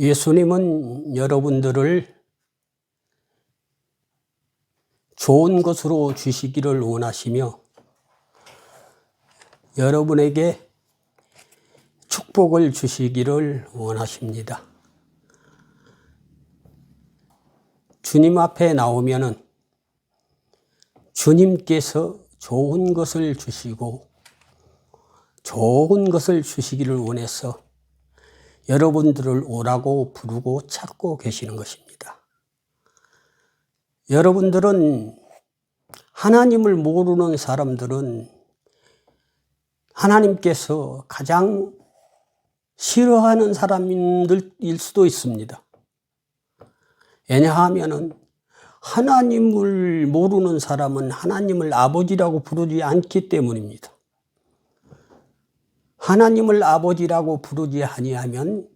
예수님은 여러분들을 좋은 것으로 주시기를 원하시며 여러분에게 축복을 주시기를 원하십니다. 주님 앞에 나오면은 주님께서 좋은 것을 주시고 좋은 것을 주시기를 원해서 여러분들을 오라고 부르고 찾고 계시는 것입니다. 여러분들은 하나님을 모르는 사람들은 하나님께서 가장 싫어하는 사람들일 수도 있습니다. 왜냐하면 하나님을 모르는 사람은 하나님을 아버지라고 부르지 않기 때문입니다. 하나님을 아버지라고 부르지 아니하면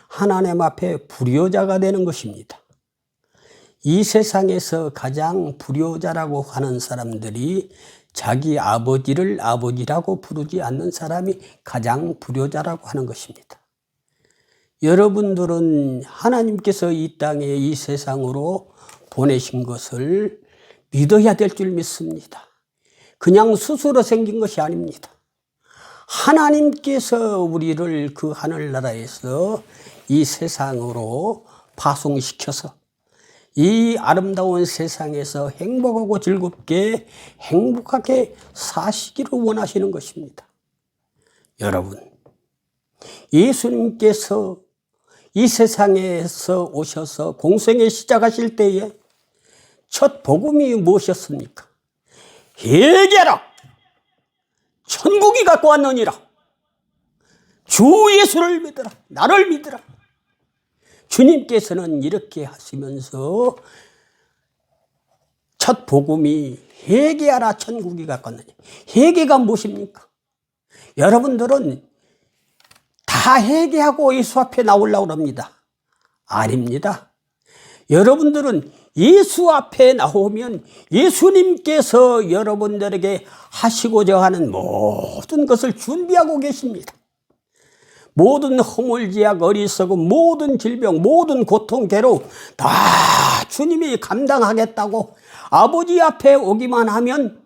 하나님 앞에 불효자가 되는 것입니다. 이 세상에서 가장 불효자라고 하는 사람들이 자기 아버지를 아버지라고 부르지 않는 사람이 가장 불효자라고 하는 것입니다. 여러분들은 하나님께서 이 땅에 이 세상으로 보내신 것을 믿어야 될 줄 믿습니다. 그냥 스스로 생긴 것이 아닙니다. 하나님께서 우리를 그 하늘나라에서 이 세상으로 파송시켜서 이 아름다운 세상에서 행복하고 즐겁게 행복하게 사시기를 원하시는 것입니다. 여러분, 예수님께서 이 세상에서 오셔서 공생애 시작하실 때에 첫 복음이 무엇이었습니까? 회개하라! 천국이 갖고 왔느니라. 주 예수를 믿으라. 나를 믿으라. 주님께서는 이렇게 하시면서 첫 복음이 회개하라 천국이 갖고 왔느니라. 회개가 무엇입니까? 여러분들은 다 회개하고 예수 앞에 나오려고 합니다. 아닙니다. 여러분들은 예수 앞에 나오면 예수님께서 여러분들에게 하시고자 하는 모든 것을 준비하고 계십니다. 모든 허물지약, 어리석음, 모든 질병, 모든 고통, 괴로움 다 주님이 감당하겠다고 아버지 앞에 오기만 하면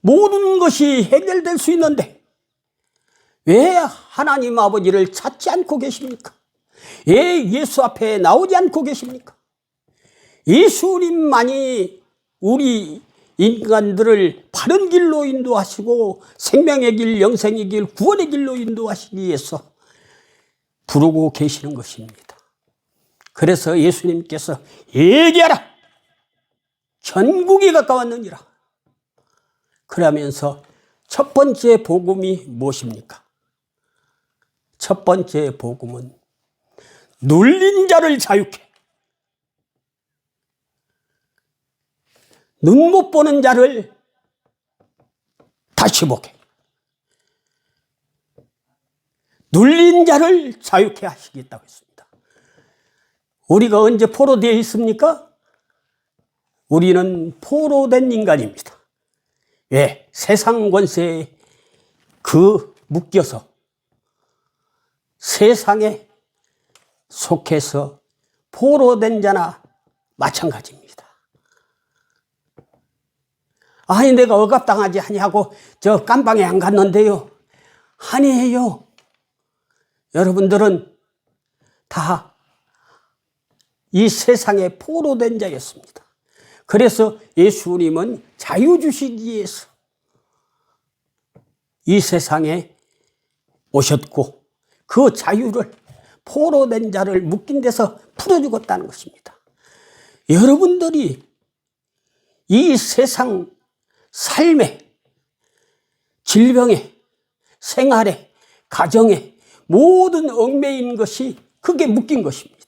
모든 것이 해결될 수 있는데 왜 하나님 아버지를 찾지 않고 계십니까? 왜 예수 앞에 나오지 않고 계십니까? 예수님만이 우리 인간들을 바른 길로 인도하시고 생명의 길, 영생의 길, 구원의 길로 인도하시기 위해서 부르고 계시는 것입니다. 그래서 예수님께서 얘기하라! 천국이 가까웠느니라. 그러면서 첫 번째 복음이 무엇입니까? 첫 번째 복음은 눌린 자를 자유케, 눈 못 보는 자를 다시 보게, 눌린 자를 자유케 하시겠다고 했습니다. 우리가 언제 포로되어 있습니까? 우리는 포로된 인간입니다. 왜? 세상 권세에 묶여서 세상에 속해서 포로된 자나 마찬가지입니다. 아니 내가 억압당하지 아니하고 저 깜방에 안 갔는데요. 아니에요. 여러분들은 다 이 세상에 포로된 자였습니다. 그래서 예수님은 자유 주시기 위해서 이 세상에 오셨고 그 자유를 포로된 자를 묶인 데서 풀어주겠다는 것입니다. 여러분들이 이 세상 삶에, 질병에, 생활에, 가정에 모든 얽매인 것이 그게 묶인 것입니다.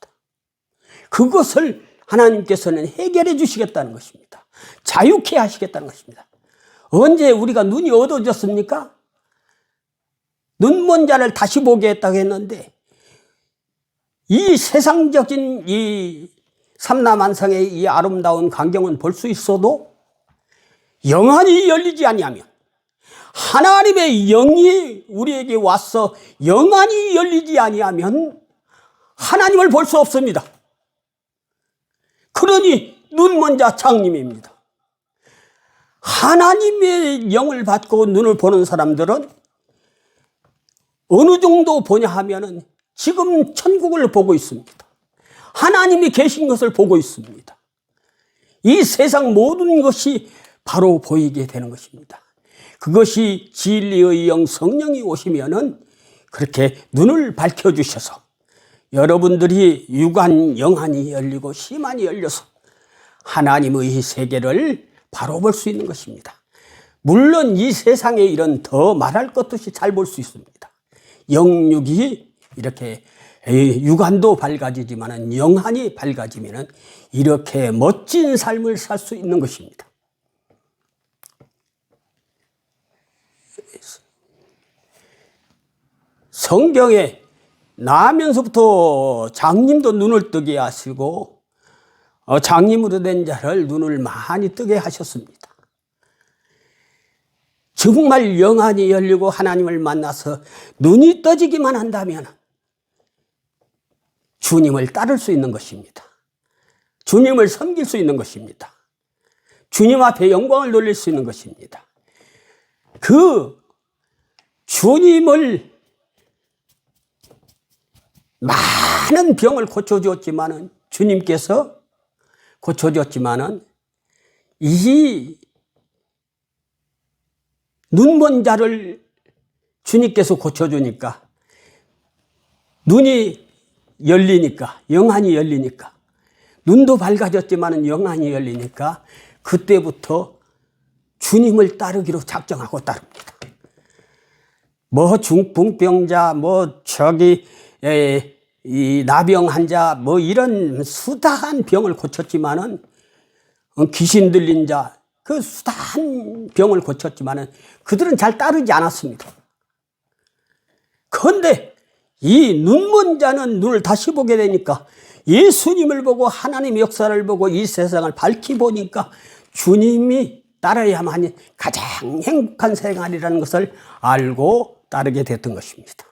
그것을 하나님께서는 해결해 주시겠다는 것입니다. 자유케 하시겠다는 것입니다. 언제 우리가 눈이 어두워졌습니까? 눈먼 자를 다시 보게 했다고 했는데 이 세상적인 이 삼라만상의 이 아름다운 광경은 볼 수 있어도 영안이 열리지 아니하면 하나님의 영이 우리에게 와서 영안이 열리지 아니하면 하나님을 볼 수 없습니다. 그러니 눈먼 자 장님입니다. 하나님의 영을 받고 눈을 보는 사람들은 어느 정도 보냐 하면은 지금 천국을 보고 있습니다. 하나님이 계신 것을 보고 있습니다. 이 세상 모든 것이 바로 보이게 되는 것입니다. 그것이 진리의 영 성령이 오시면은 그렇게 눈을 밝혀주셔서 여러분들이 육안 영안이 열리고 심안이 열려서 하나님의 세계를 바로 볼 수 있는 것입니다. 물론 이 세상의 일은 더 말할 것 없이 잘 볼 수 있습니다. 영육이 이렇게 육안도 밝아지지만 영안이 밝아지면 이렇게 멋진 삶을 살 수 있는 것입니다. 성경에 나면서부터 장님도 눈을 뜨게 하시고 장님으로 된 자를 눈을 많이 뜨게 하셨습니다. 정말 영안이 열리고 하나님을 만나서 눈이 떠지기만 한다면 주님을 따를 수 있는 것입니다. 주님을 섬길 수 있는 것입니다. 주님 앞에 영광을 돌릴 수 있는 것입니다. 그 주님을 많은 병을 고쳐주었지만은 주님께서 고쳐주었지만은 이 눈먼 자를 주님께서 고쳐주니까 눈이 열리니까 영안이 열리니까 눈도 밝아졌지만은 영안이 열리니까 그때부터 주님을 따르기로 작정하고 따릅니다. 뭐 중풍병자 이 나병 환자 이런 수다한 병을 고쳤지만은 귀신 들린 자 그 수다한 병을 고쳤지만은 그들은 잘 따르지 않았습니다. 그런데 이 눈먼 자는 눈을 다시 보게 되니까 예수님을 보고 하나님의 역사를 보고 이 세상을 밝히 보니까 주님이 따라야만 하는 가장 행복한 생활이라는 것을 알고 따르게 됐던 것입니다.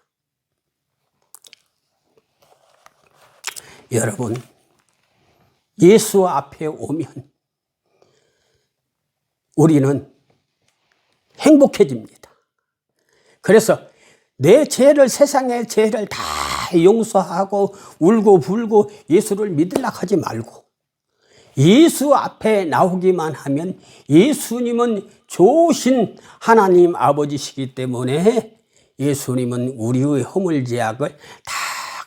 여러분, 예수 앞에 오면 우리는 행복해집니다. 그래서 내 죄를, 세상의 죄를 다 용서하고 울고 불고 예수를 믿으려고 하지 말고 예수 앞에 나오기만 하면 예수님은 좋으신 하나님 아버지시기 때문에 예수님은 우리의 허물 죄악을 다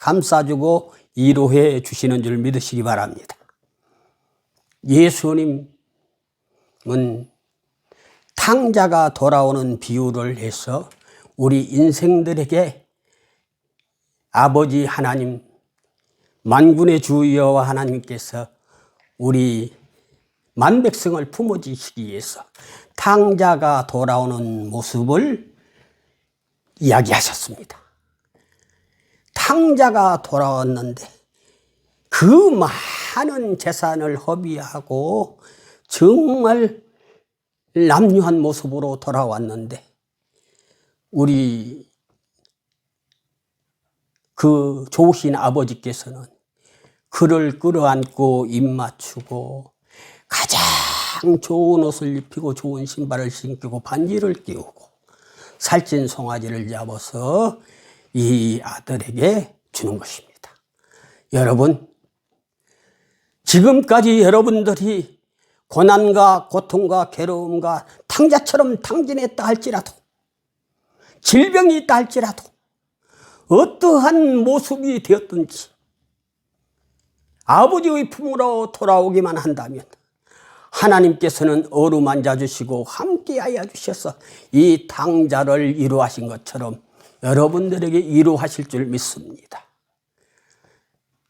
감싸주고 위로해 주시는 줄 믿으시기 바랍니다. 예수님은 탕자가 돌아오는 비유를 해서 우리 인생들에게 아버지 하나님, 만군의 주 여호와 하나님께서 우리 만백성을 품어주시기 위해서 탕자가 돌아오는 모습을 이야기하셨습니다. 탕자가 돌아왔는데 그 많은 재산을 허비하고 정말 남유한 모습으로 돌아왔는데 우리 그 좋으신 아버지께서는 그를 끌어안고 입 맞추고 가장 좋은 옷을 입히고 좋은 신발을 신기고 반지를 끼우고 살찐 송아지를 잡아서 이 아들에게 주는 것입니다. 여러분, 지금까지 여러분들이 고난과 고통과 괴로움과 탕자처럼 탕진했다 할지라도 질병이 있다 할지라도 어떠한 모습이 되었든지 아버지의 품으로 돌아오기만 한다면 하나님께서는 어루만져 주시고 함께하여 주셔서 이 탕자를 이루하신 것처럼 여러분들에게 이루하실 줄 믿습니다.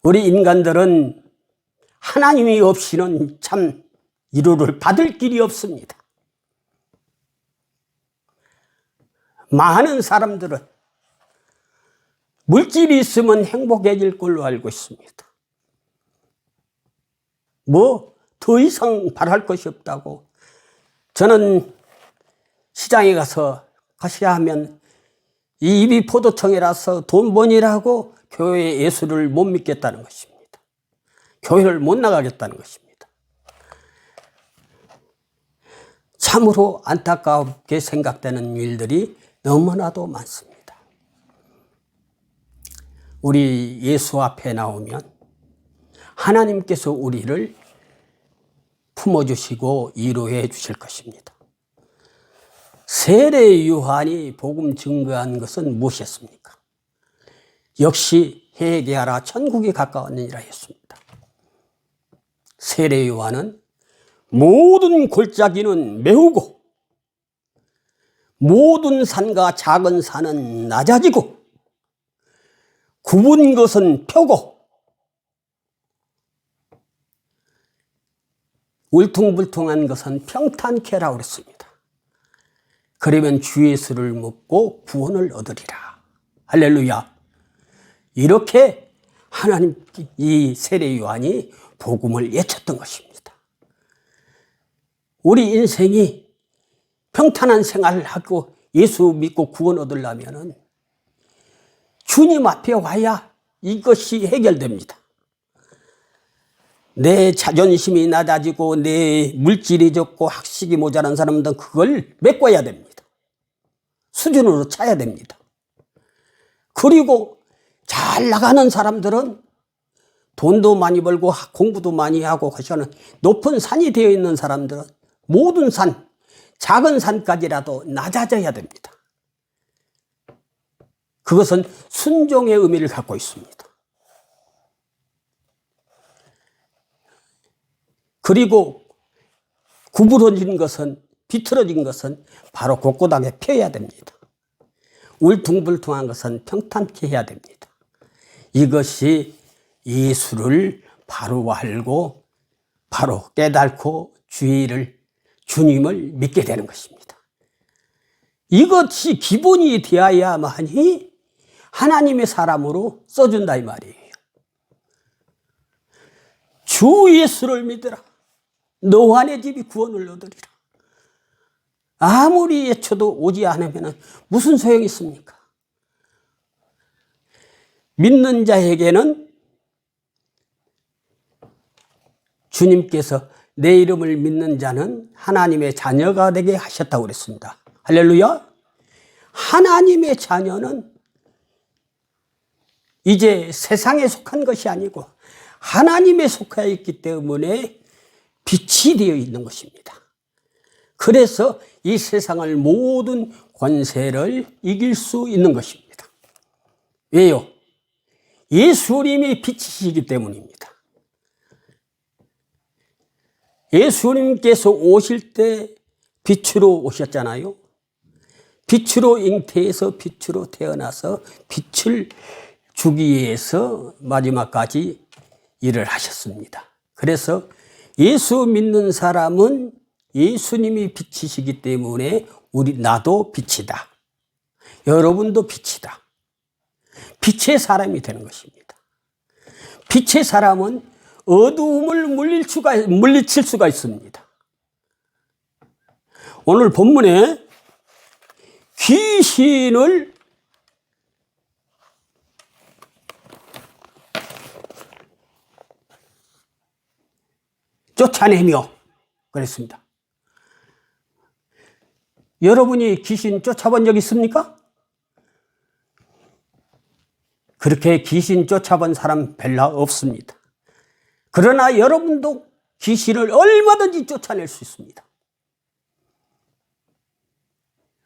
우리 인간들은 하나님이 없이는 참 위로를 받을 길이 없습니다. 많은 사람들은 물질이 있으면 행복해질 걸로 알고 있습니다. 더 이상 바랄 것이 없다고. 저는 시장에 가서 가시야 하면 이 입이 포도청이라서 돈 버니라고 교회 예수를 못 믿겠다는 것입니다. 교회를 못 나가겠다는 것입니다. 참으로 안타깝게 생각되는 일들이 너무나도 많습니다. 우리 예수 앞에 나오면 하나님께서 우리를 품어주시고 위로해 주실 것입니다. 세례 요한이 복음 증거한 것은 무엇이었습니까? 역시 회개하라 천국이 가까웠느니라 했습니다. 세례 요한은 모든 골짜기는 메우고 모든 산과 작은 산은 낮아지고 굽은 것은 펴고 울퉁불퉁한 것은 평탄케 하라고 그랬습니다. 그러면 주 예수를 믿고 구원을 얻으리라. 할렐루야. 이렇게 하나님 이 세례 요한이 복음을 외쳤던 것입니다. 우리 인생이 평탄한 생활을 하고 예수 믿고 구원 얻으려면 주님 앞에 와야 이것이 해결됩니다. 내 자존심이 낮아지고 내 물질이 적고 학식이 모자란 사람들은 그걸 메꿔야 됩니다. 수준으로 차야 됩니다. 그리고 잘 나가는 사람들은 돈도 많이 벌고 공부도 많이 하고 하시는 높은 산이 되어 있는 사람들은 모든 산, 작은 산까지라도 낮아져야 됩니다. 그것은 순종의 의미를 갖고 있습니다. 그리고 구부러진 것은, 비틀어진 것은 바로 곳곳하게 펴야 됩니다. 울퉁불퉁한 것은 평탄케 해야 됩니다. 이것이 예수를 바로 알고 바로 깨닫고 주님을 믿게 되는 것입니다. 이것이 기본이 되어야만이 하나님의 사람으로 써준다 이 말이에요. 주 예수를 믿으라. 너와 내 집이 구원을 얻으리라. 아무리 외쳐도 오지 않으면 무슨 소용이 있습니까? 믿는 자에게는 주님께서 내 이름을 믿는 자는 하나님의 자녀가 되게 하셨다고 그랬습니다. 할렐루야. 하나님의 자녀는 이제 세상에 속한 것이 아니고 하나님에 속하여 있기 때문에 빛이 되어 있는 것입니다. 그래서 이 세상을 모든 권세를 이길 수 있는 것입니다. 왜요? 예수님이 빛이시기 때문입니다. 예수님께서 오실 때 빛으로 오셨잖아요. 빛으로 잉태해서 빛으로 태어나서 빛을 주기 위해서 마지막까지 일을 하셨습니다. 그래서 예수 믿는 사람은 예수님이 빛이시기 때문에 나도 빛이다. 여러분도 빛이다. 빛의 사람이 되는 것입니다. 빛의 사람은 어두움을 물리칠 수가 있습니다. 오늘 본문에 귀신을 쫓아내며 그랬습니다. 여러분이 귀신 쫓아본 적 있습니까? 그렇게 귀신 쫓아본 사람 별로 없습니다. 그러나 여러분도 귀신을 얼마든지 쫓아낼 수 있습니다.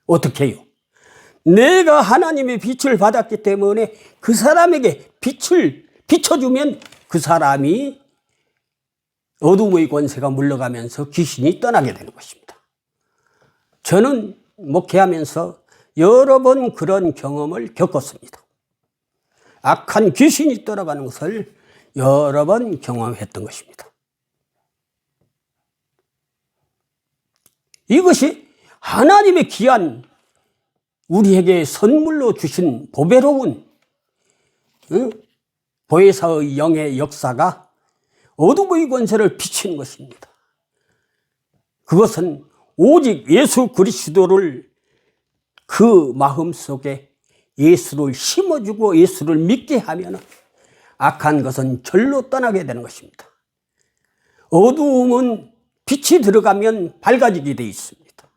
어떻게 해요? 내가 하나님의 빛을 받았기 때문에 그 사람에게 빛을 비춰주면 그 사람이 어둠의 권세가 물러가면서 귀신이 떠나게 되는 것입니다. 저는 목회하면서 여러 번 그런 경험을 겪었습니다. 악한 귀신이 떠나가는 것을 여러 번 경험했던 것입니다. 이것이 하나님의 귀한 우리에게 선물로 주신 보배로운 보혜사의 영의 역사가 어둠의 권세를 비치는 것입니다. 그것은 오직 예수 그리스도를 그 마음속에 예수를 심어주고 예수를 믿게 하면 악한 것은 절로 떠나게 되는 것입니다. 어두움은 빛이 들어가면 밝아지게 되어 있습니다.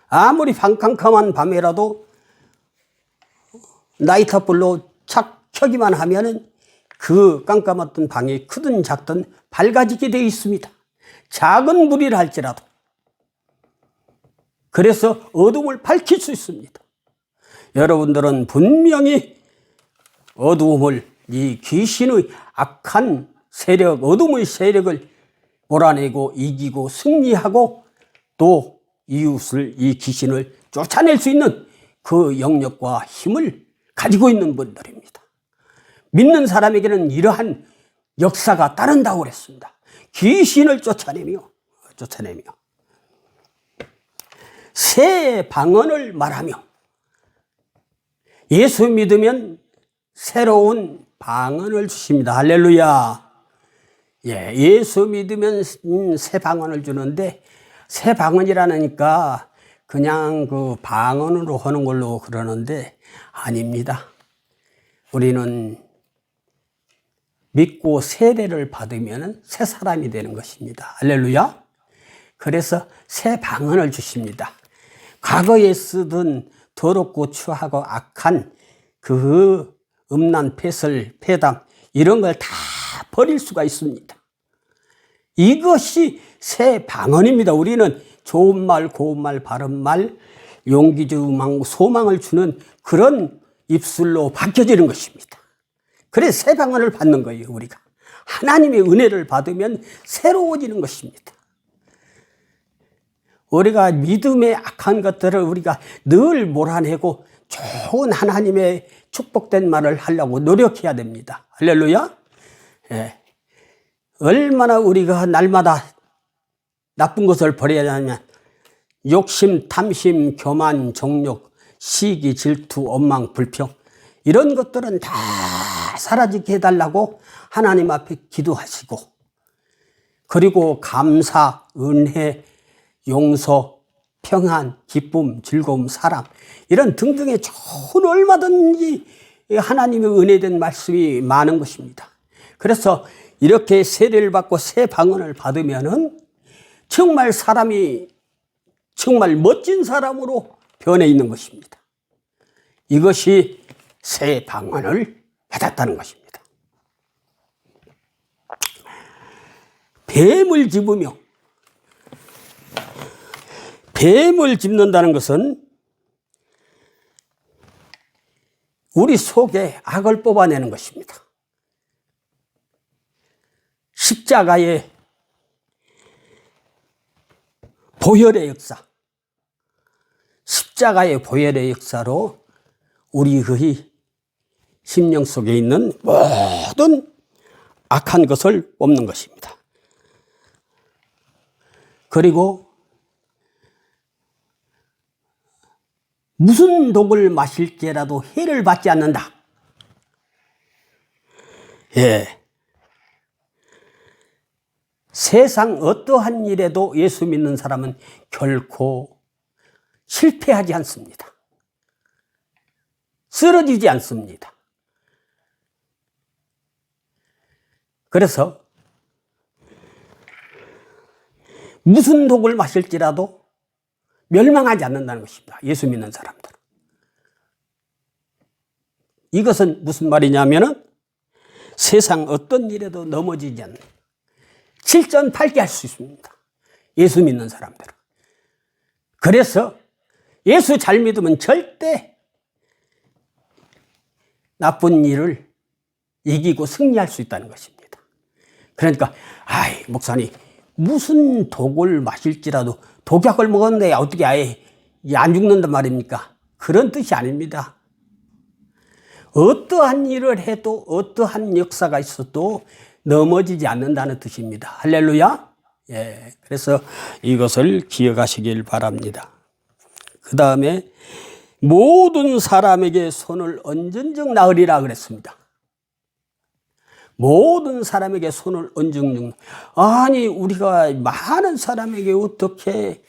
아무리 깜깜한 밤이라도 나이트불로 착 켜기만 하면은 그 깜깜했던 방이 크든 작든 밝아지게 되어 있습니다. 작은 불이라 할지라도. 그래서 어둠을 밝힐 수 있습니다. 여러분들은 분명히 어두움을, 이 귀신의 악한 세력, 어둠의 세력을 몰아내고 이기고 승리하고 또 이웃을, 이 귀신을 쫓아낼 수 있는 그 영역과 힘을 가지고 있는 분들입니다. 믿는 사람에게는 이러한 역사가 따른다고 그랬습니다. 귀신을 쫓아내며 새 방언을 말하며, 예수 믿으면 새로운 방언을 주십니다. 할렐루야. 예, 예수 믿으면 새 방언을 주는데, 새 방언이라니까 그냥 그 방언으로 하는 걸로 그러는데 아닙니다. 우리는 믿고 세례를 받으면 새 사람이 되는 것입니다. 할렐루야. 그래서 새 방언을 주십니다. 과거에 쓰던 더럽고 추하고 악한 그 음란, 패설, 패담 이런 걸 다 버릴 수가 있습니다. 이것이 새 방언입니다. 우리는 좋은 말, 고운 말, 바른 말, 용기 주고 소망을 주는 그런 입술로 바뀌어지는 것입니다. 그래서 새 방언을 받는 거예요. 우리가 하나님의 은혜를 받으면 새로워지는 것입니다. 우리가 믿음의 악한 것들을 우리가 늘 몰아내고 좋은 하나님의 축복된 말을 하려고 노력해야 됩니다. 할렐루야. 예. 얼마나 우리가 날마다 나쁜 것을 버려야 하냐면 욕심, 탐심, 교만, 정욕, 시기, 질투, 원망, 불평 이런 것들은 다 사라지게 해달라고 하나님 앞에 기도하시고, 그리고 감사, 은혜, 용서, 평안, 기쁨, 즐거움, 사랑 이런 등등의 좋은 얼마든지 하나님의 은혜된 말씀이 많은 것입니다. 그래서 이렇게 세례를 받고 새 방언을 받으면은 정말 사람이 정말 멋진 사람으로 변해 있는 것입니다. 이것이 새 방언을 받았다는 것입니다. 뱀을 집으며, 뱀을 집는다는 것은 우리 속에 악을 뽑아내는 것입니다. 십자가의 보혈의 역사, 십자가의 보혈의 역사로 우리의 심령 속에 있는 모든 악한 것을 뽑는 것입니다. 그리고 무슨 독을 마실지라도 해를 받지 않는다. 예. 세상 어떠한 일에도 예수 믿는 사람은 결코 실패하지 않습니다. 쓰러지지 않습니다. 그래서 무슨 독을 마실지라도 멸망하지 않는다는 것입니다. 예수 믿는 사람들은. 이것은 무슨 말이냐면은 세상 어떤 일에도 넘어지지 않는, 실전팔게 할 수 있습니다. 예수 믿는 사람들은. 그래서 예수 잘 믿으면 절대 나쁜 일을 이기고 승리할 수 있다는 것입니다. 그러니까 아이 목사님 무슨 독을 마실지라도 독약을 먹었는데 어떻게 아예 안 죽는단 말입니까? 그런 뜻이 아닙니다. 어떠한 일을 해도 어떠한 역사가 있어도 넘어지지 않는다는 뜻입니다. 할렐루야. 예, 그래서 이것을 기억하시길 바랍니다. 그 다음에 모든 사람에게 손을 얹은즉 나으리라 그랬습니다. 모든 사람에게 손을 얹은즉, 아니 우리가 많은 사람에게 어떻게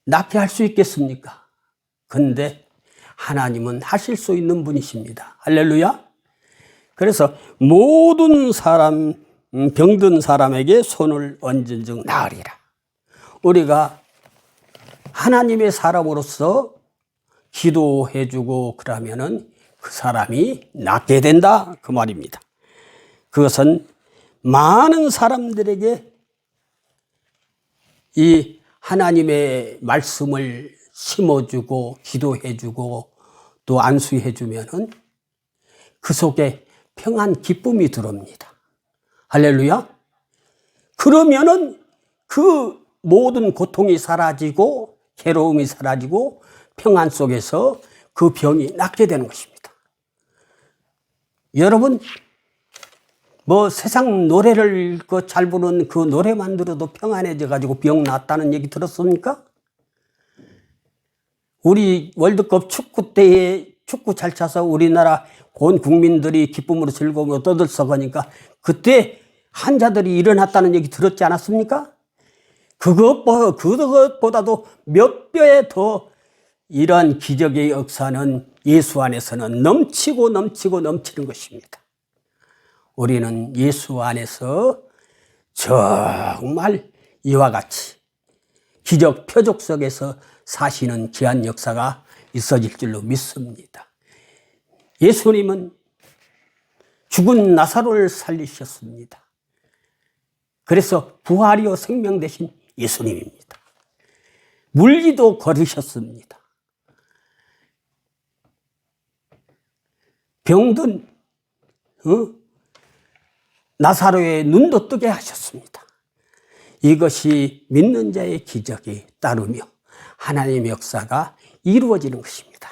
낫게 할 수 있겠습니까? 근데 하나님은 하실 수 있는 분이십니다. 할렐루야. 그래서 모든 사람, 병든 사람에게 손을 얹은 즉 나으리라. 우리가 하나님의 사람으로서 기도해주고 그러면은 그 사람이 낫게 된다 그 말입니다. 그것은 많은 사람들에게 이 하나님의 말씀을 심어주고 기도해주고 또 안수해주면은 그 속에 평안 기쁨이 들어옵니다. 할렐루야. 그러면은 그 모든 고통이 사라지고 괴로움이 사라지고 평안 속에서 그 병이 낫게 되는 것입니다. 여러분 뭐 세상 노래를 잘 부르는 그 노래만 들어도 평안해져 가지고 병 낫다는 얘기 들었습니까? 우리 월드컵 축구 때에 축구 잘 차서 우리나라 온 국민들이 기쁨으로 즐거움으로 떠들썩하니까 그때 환자들이 일어났다는 얘기 들었지 않았습니까? 그것보다도 몇 배에 더 이러한 기적의 역사는 예수 안에서는 넘치고 넘치는 것입니다. 우리는 예수 안에서 정말 이와 같이 기적 표적 속에서 사시는 귀한 역사가 있어질 줄로 믿습니다. 예수님은 죽은 나사로를 살리셨습니다. 그래서 부활이요 생명 되신 예수님입니다. 물리도 걸으셨습니다. 병든 나사로의 눈도 뜨게 하셨습니다. 이것이 믿는 자의 기적이 따르며 하나님의 역사가 이루어지는 것입니다.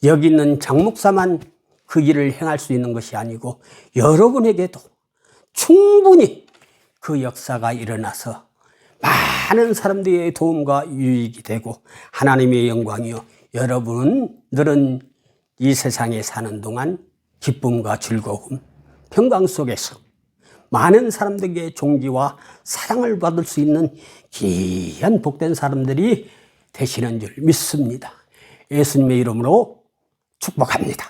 여기 있는 장목사만 그 일을 행할 수 있는 것이 아니고 여러분에게도 충분히 그 역사가 일어나서 많은 사람들의 도움과 유익이 되고 하나님의 영광이요 여러분들은 이 세상에 사는 동안 기쁨과 즐거움, 평강 속에서 많은 사람들에게 존귀와 사랑을 받을 수 있는 귀한 복된 사람들이 되시는 줄 믿습니다. 예수님의 이름으로 축복합니다.